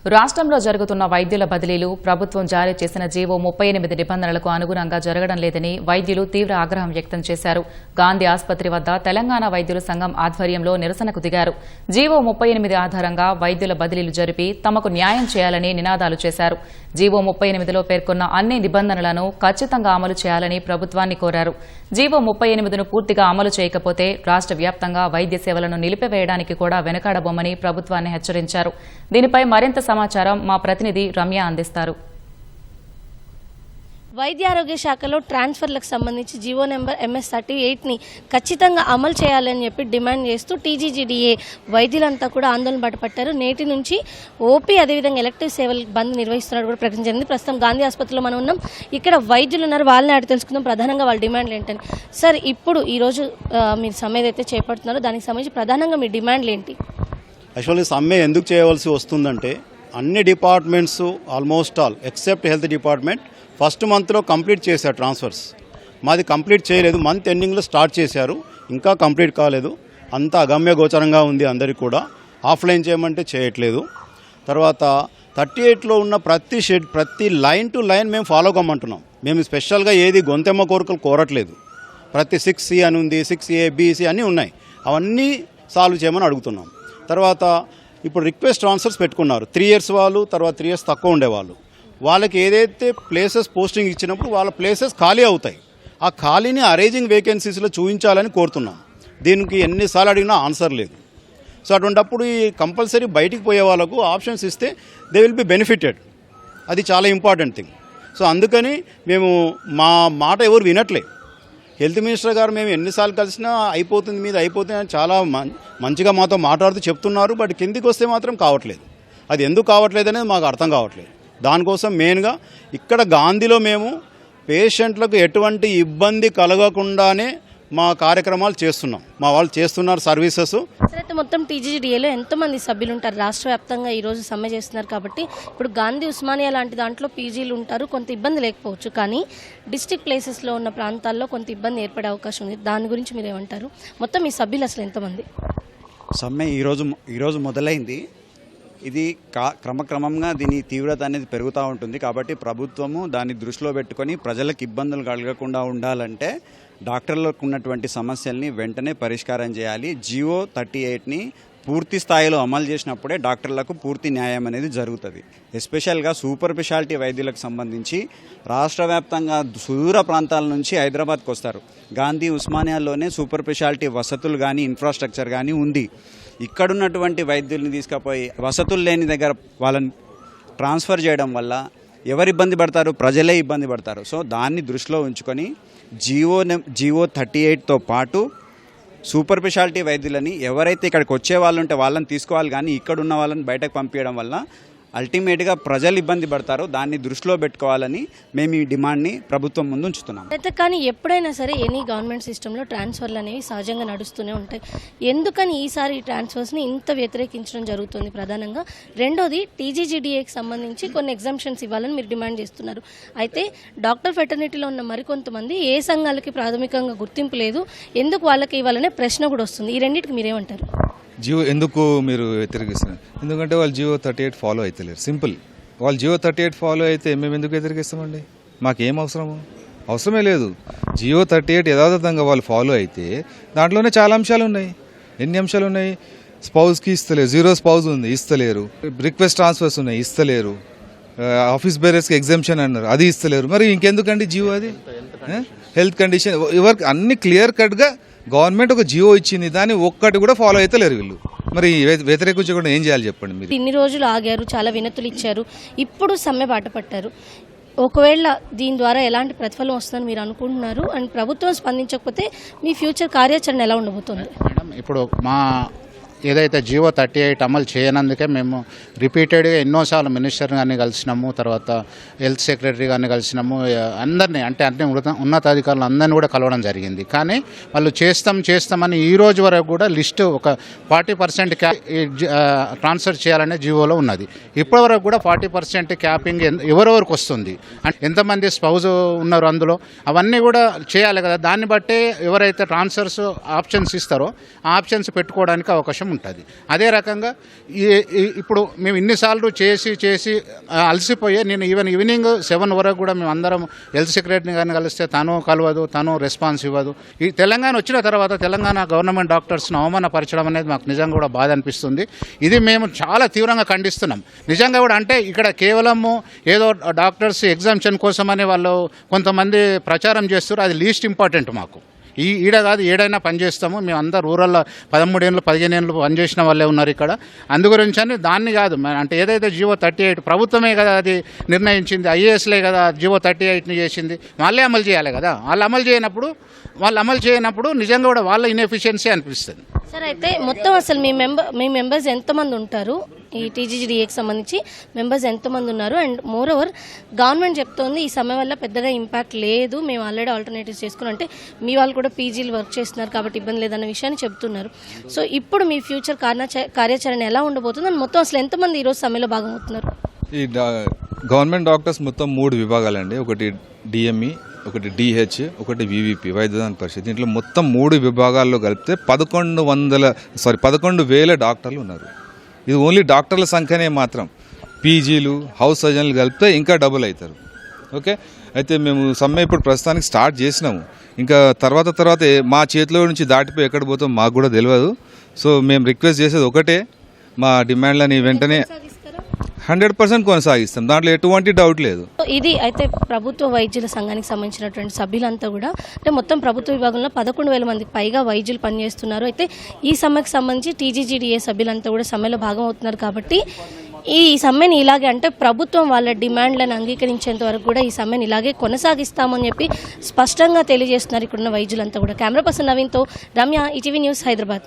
రాష్ట్రంలో జరుగుతున్న వైద్యుల బదిలీలు ప్రభుత్వం జారీ చేసిన జీవో 38 నిబంధనలకు అనుగుణంగా జరగడం లేదని వైద్యులు తీవ్ర ఆగ్రహం వ్యక్తం చేశారు. గాంధీ ఆసుపత్రి వద్ద తెలంగాణ వైద్యుల సంఘం ఆధ్వర్యంలో నిరసనకు దిగారు. జీవో 38 ఆధారంగా వైద్యుల బదిలీలు జరిపి తమకు న్యాయం చేయాలని నినాదాలు చేశారు. జీవో 38లో పేర్కొన్న అన్ని నిబంధనలను ఖచ్చితంగా అమలు చేయాలని ప్రభుత్వాన్ని కోరారు. జీవో 38ను పూర్తిగా అమలు చేయకపోతే రాష్ట్ర వ్యాప్తంగా వైద్య సేవలను నిలిపివేయడానికి కూడా వెనుకాడబోమని ప్రభుత్వాన్ని హెచ్చరించారు. దీనిపై మరింత సమాచారం మా ప్రతినిధి రమ్య అందిస్తారు. వైద్య ఆరోగ్య శాఖలో ట్రాన్స్ఫర్లకు సంబంధించి జీవో నెంబర్ MS-38ని ఖచ్చితంగా అమలు చేయాలని చెప్పి డిమాండ్ చేస్తూ TGGDA వైద్యులంతా కూడా ఆందోళన బాటపట్టారు. నేటి నుంచి ఓపీ అదేవిధంగా ఎలక్టివ్ సేవలు బంద్ నిర్వహిస్తున్నట్టు కూడా ప్రకటించింది. ప్రస్తుతం గాంధీ ఆసుపత్రిలో మనం ఉన్నాం. ఇక్కడ వైద్యులు ఉన్నారు, వాళ్ళని అడిగి తెలుసుకుందాం ప్రధానంగా వాళ్ళ డిమాండ్లు ఏంటని. సార్, ఇప్పుడు ఈరోజు మీరు సమ్మె అయితే చేపడుతున్నారో దానికి సంబంధించి ప్రధానంగా మీ డిమాండ్లు ఏంటి? యాక్చువల్లీ సమ్మె ఎందుకు చేయవలసి వస్తుందంటే అన్ని departments almost all except health department first మంత్లో కంప్లీట్ చేశారు ట్రాన్స్ఫర్స్. మాది కంప్లీట్ చేయలేదు, మంత్ ఎండింగ్లో స్టార్ట్ చేశారు, ఇంకా కంప్లీట్ కాలేదు. అంతా అగమ్య గోచరంగా ఉంది అందరికీ కూడా. ఆఫ్లైన్ చేయమంటే చేయట్లేదు. తర్వాత 38లో ఉన్న ప్రతి లైన్ టు లైన్ మేము ఫాలో కమ్మంటున్నాం. మేము స్పెషల్గా ఏది గొంతెమ్మ కోరికలు కోరట్లేదు. ప్రతి 6C అని ఉంది, 6A BC అన్నీ ఉన్నాయి, అవన్నీ సాల్వ్ చేయమని అడుగుతున్నాం. తర్వాత ఇప్పుడు రిక్వెస్ట్ ట్రాన్స్ఫర్స్ పెట్టుకున్నారు. 3 years వాళ్ళు, తర్వాత 3 years తక్కువ ఉండేవాళ్ళు, వాళ్ళకి ఏదైతే ప్లేసెస్ పోస్టింగ్ ఇచ్చినప్పుడు వాళ్ళ ప్లేసెస్ ఖాళీ అవుతాయి. ఆ ఖాళీని అరేంజింగ్ వేకెన్సీస్లో చూపించాలని కోరుతున్నాం. దీనికి ఎన్నిసార్లు అడిగినా ఆన్సర్ లేదు. సో అటువంటప్పుడు ఈ కంపల్సరీ బయటికి పోయే వాళ్ళకు ఆప్షన్స్ ఇస్తే దే విల్ బి బెనిఫిటెడ్. అది చాలా ఇంపార్టెంట్ థింగ్. సో అందుకని మేము మా మాట ఎవరు వినట్లే. హెల్త్ మినిస్టర్ గారు మేము ఎన్నిసార్లు కలిసినా అయిపోతుంది అని చాలా మంచిగా మాతో మాట్లాడుతూ చెప్తున్నారు. బట్ కిందికి వస్తే మాత్రం కావట్లేదు. అది ఎందుకు కావట్లేదు అనేది మాకు అర్థం కావట్లేదు. దానికోసం మెయిన్గా ఇక్కడ గాంధీలో మేము పేషెంట్లకు ఎటువంటి ఇబ్బంది కలగకుండానే మా కార్యక్రమాలు చేస్తున్నాం. మా వాళ్ళు చేస్తున్నారు సర్వీసెస్. అయితే మొత్తం TGGDAలో ఎంతమంది సభ్యులు ఉంటారు? రాష్ట్ర వ్యాప్తంగా ఈరోజు సమ్మె చేస్తున్నారు కాబట్టి ఇప్పుడు గాంధీ ఉస్మానియా లాంటి దాంట్లో పీజీలు ఉంటారు, కొంత ఇబ్బంది లేకపోవచ్చు. కానీ డిస్ట్రిక్ట్ ప్లేసెస్లో ఉన్న ప్రాంతాల్లో కొంత ఇబ్బంది ఏర్పడే అవకాశం ఉంది. దాని గురించి మీరు ఏమంటారు? మొత్తం ఈ సభ్యులు అసలు ఎంతమంది? సమ్మె ఈరోజు మొదలైంది. ఇది క్రమక్రమంగా దీని తీవ్రత అనేది పెరుగుతూ ఉంటుంది. కాబట్టి ప్రభుత్వము దాన్ని దృష్టిలో పెట్టుకొని ప్రజలకు ఇబ్బందులు కలగకుండా ఉండాలంటే డాక్టర్లకు ఉన్నటువంటి సమస్యల్ని వెంటనే పరిష్కారం చేయాలి. జీవో 38ని పూర్తి స్థాయిలో అమలు చేసినప్పుడే డాక్టర్లకు పూర్తి న్యాయం అనేది జరుగుతుంది. ఎస్పెషల్గా సూపర్ స్పెషాలిటీ వైద్యులకు సంబంధించి రాష్ట్ర వ్యాప్తంగా సుదూర ప్రాంతాల నుంచి హైదరాబాద్కి వస్తారు. గాంధీ ఉస్మానియాలోనే సూపర్ స్పెషాలిటీ వసతులు కానీ ఇన్ఫ్రాస్ట్రక్చర్ కానీ ఉంది. ఇక్కడున్నటువంటి వైద్యుల్ని తీసుకుపోయి వసతులు లేని దగ్గర వాళ్ళని ట్రాన్స్ఫర్ చేయడం వల్ల ఎవరు ఇబ్బంది పడతారు? ప్రజలే ఇబ్బంది పడతారు. సో దాన్ని దృష్టిలో ఉంచుకొని జీవో 38తో పాటు సూపర్ స్పెషాలిటీ వైద్యులని ఎవరైతే ఇక్కడికి వచ్చే వాళ్ళు ఉంటే వాళ్ళని తీసుకోవాలి, కానీ ఇక్కడున్న వాళ్ళని బయటకు పంపించడం వల్ల అల్టిమేట్గా ప్రజలు ఇబ్బంది పడతారు. దాన్ని దృష్టిలో పెట్టుకోవాలని మేము ఈ డిమాండ్ని ప్రభుత్వం ముందు ఉంచుతున్నాం. అయితే కానీ ఎప్పుడైనా సరే ఎనీ గవర్నమెంట్ సిస్టంలో ట్రాన్స్ఫర్లు అనేవి సహజంగా నడుస్తూనే ఉంటాయి. ఎందుకని ఈసారి ఈ ట్రాన్స్ఫర్స్ని ఇంత వ్యతిరేకించడం జరుగుతుంది? ప్రధానంగా రెండోది TGGDAకి సంబంధించి కొన్ని ఎగ్జామ్షన్స్ ఇవ్వాలని మీరు డిమాండ్ చేస్తున్నారు. అయితే డాక్టర్ ఫెటర్నిటీలో ఉన్న మరికొంతమంది ఏ సంఘాలకి ప్రాథమికంగా గుర్తింపు లేదు, ఎందుకు వాళ్ళకి ఇవ్వాలనే ప్రశ్న కూడా వస్తుంది. ఈ రెండింటికి మీరేమంటారు? జియో ఎందుకు మీరు వ్యతిరేకిస్తున్నారు? ఎందుకంటే వాళ్ళు జీవో 38 ఫాలో అవుతలేరు. సింపుల్. వాళ్ళు జీవో 38 ఫాలో అయితే మేము ఎందుకు వ్యతిరేకిస్తామండి? మాకేం అవసరమే లేదు. జీవో 38 యథాతథంగా వాళ్ళు ఫాలో అయితే దాంట్లోనే చాలా అంశాలు ఉన్నాయి. ఎన్ని అంశాలు ఉన్నాయి? స్పౌస్కి ఇస్తలేరు, జీరో స్పౌస్ ఉంది ఇస్తలేరు, రిక్వెస్ట్ ట్రాన్స్ఫర్స్ ఉన్నాయి ఇస్తలేరు, ఆఫీస్ బేరర్స్కి ఎగ్జామ్షన్ అన్నారు అది ఇస్తలేరు. మరి ఇంకెందుకండి జీవో? అది హెల్త్ కండిషన్ ఎవరికి అన్ని క్లియర్ కట్గా గవర్నమెంట్ ఒక జియో ఇచ్చింది, దాన్ని ఒక్కటి కూడా ఫాలో అయితే లేరు వీళ్ళు. మరి వ్యతిరేకించకుండా ఏం చేయాలి చెప్పండి మీరు? ఇన్ని రోజులు ఆగారు, చాలా వినతులు ఇచ్చారు, ఇప్పుడు సమ్మె బాట పట్టారు. ఒకవేళ దీని ద్వారా ఎలాంటి ప్రతిఫలం వస్తుందని మీరు అనుకుంటున్నారు? అండ్ ప్రభుత్వం స్పందించకపోతే మీ ఫ్యూచర్ కార్యాచరణ ఎలా ఉండబోతుంది? మేడం, ఇప్పుడు మా ఏదైతే జీవో 38 అమలు చేయనందుకే మేము రిపీటెడ్గా ఎన్నోసార్లు మినిస్టర్ గారిని కలిసినాము, తర్వాత హెల్త్ సెక్రటరీ గారిని కలిసినాము, అందరినీ అంటే అన్ని ఉన్నతాధికారులు అందరినీ కూడా కలవడం జరిగింది. కానీ వాళ్ళు చేస్తామని ఈ రోజు వరకు కూడా లిస్టు ఒక 40% ట్రాన్స్ఫర్ చేయాలనే జీవోలో ఉన్నది. ఇప్పటివరకు కూడా 40% క్యాపింగ్ ఎవరెవరికి వస్తుంది, అంటే ఎంతమంది స్పౌజ్ ఉన్నారు అందులో, అవన్నీ కూడా చేయాలి కదా. దాన్ని బట్టే ఎవరైతే ట్రాన్స్ఫర్స్ ఆప్షన్స్ ఇస్తారో ఆ ఆప్షన్స్ పెట్టుకోవడానికి అవకాశం ఉంటుంది. అదే రకంగా ఇప్పుడు మేము ఇన్నిసార్లు చేసి అలసిపోయే నేను ఈవినింగ్ 7 వరకు కూడా మేము అందరం హెల్త్ సెక్రటరీని కానీ కలిస్తే తను కలవదు, తను రెస్పాన్స్ ఇవ్వదు. ఈ తెలంగాణ వచ్చిన తర్వాత తెలంగాణ గవర్నమెంట్ డాక్టర్స్ను అవమానపరచడం అనేది మాకు నిజంగా కూడా బాధ అనిపిస్తుంది. ఇది మేము చాలా తీవ్రంగా ఖండిస్తున్నాం. నిజంగా కూడా అంటే ఇక్కడ కేవలము ఏదో డాక్టర్స్ ఎగ్జామ్షన్ కోసమని వాళ్ళు కొంతమంది ప్రచారం చేస్తారు. అది లీస్ట్ ఇంపార్టెంట్ మాకు. ఈడ కాదు ఏడైనా పనిచేస్తాము. మేము అంతా రూరల్లో 13 ఏళ్ళు 15 ఏళ్ళు పనిచేసిన వాళ్ళే ఉన్నారు ఇక్కడ. అందుగురించి అని దాన్ని కాదు అంటే ఏదైతే జీవో 38 ప్రభుత్వమే కదా అది నిర్ణయించింది, ఐఏఎస్లే కదా జీవో 38ని చేసింది, వాళ్ళే అమలు చేయాలి కదా. వాళ్ళు అమలు చేయనప్పుడు నిజంగా కూడా వాళ్ళ ఇన్ఎఫిషియన్సీ అనిపిస్తుంది. సార్ అయితే మొత్తం అసలు మీ మెంబర్స్ ఎంతమంది ఉంటారు? ఈ టీజీజీడీఏకి సంబంధించి మెంబర్స్ ఎంతమంది ఉన్నారు? అండ్ మోర్ ఓవర్ గవర్నమెంట్ చెప్తోంది ఈ సమ్మె వల్ల పెద్దగా ఇంపాక్ట్ లేదు, మేము ఆల్రెడీ ఆల్టర్నేటివ్స్ చేసుకుని, అంటే మీ వాళ్ళు కూడా పీజీలు వర్క్ చేస్తున్నారు కాబట్టి ఇబ్బంది లేదన్న విషయాన్ని చెప్తున్నారు. సో ఇప్పుడు మీ ఫ్యూచర్ కార్యాచరణ ఎలా ఉండబోతుంది అని మొత్తం అసలు ఎంతమంది ఈరోజు సమ్మెలో భాగమవుతున్నారు? ఈ గవర్నమెంట్ డాక్టర్స్ మొత్తం 3 విభాగాలండి. ఒకటి డిఎంఈ, ఒకటి డిహెచ్, ఒకటి వివిపి వైద్యదాన పరిషత్. దీంట్లో మొత్తం 3 విభాగాల్లో కలిపితే 11,000 డాక్టర్లు ఉన్నారు. ఇది ఓన్లీ డాక్టర్ల సంఖ్యనే మాత్రం. పీజీలు, హౌస్ సర్జన్లు కలిపితే ఇంకా డబుల్ అవుతారు. ఓకే, అయితే మేము సమ్మె ఇప్పుడు ప్రస్తుతానికి స్టార్ట్ చేసినాము. ఇంకా తర్వాత మా చేతిలో నుంచి దాటిపోయి ఎక్కడ పోతాం మాకు కూడా తెలియదు. సో మేము రిక్వెస్ట్ చేసేది ఒకటే, మా డిమాండ్లని వెంటనే 100% కొనసాగిస్తాం, దాంట్లో ఎటువంటి డౌట్ లేదు. ఇది అయితే ప్రభుత్వ వైద్యుల సంఘానికి సంబంధించినటువంటి సభ్యులంతా కూడా అంటే మొత్తం ప్రభుత్వ విభాగంలో 11,000 మందికి పైగా వైద్యులు పనిచేస్తున్నారు. అయితే ఈ సమ్మెకు సంబంధించి టీజీజీడీఏ సభ్యులంతా కూడా సమ్మెలో భాగం అవుతున్నారు. కాబట్టి ఈ సమ్మెని ఇలాగే అంటే ప్రభుత్వం వాళ్ళ డిమాండ్లను అంగీకరించేంత వరకు కూడా ఈ సమ్మెని ఇలాగే కొనసాగిస్తామని చెప్పి స్పష్టంగా తెలియజేస్తున్నారు ఇక్కడున్న వైద్యులంతా కూడా. కెమెరా పర్సన్ నవీన్తో రమ్య, ఈటీవీ న్యూస్, హైదరాబాద్.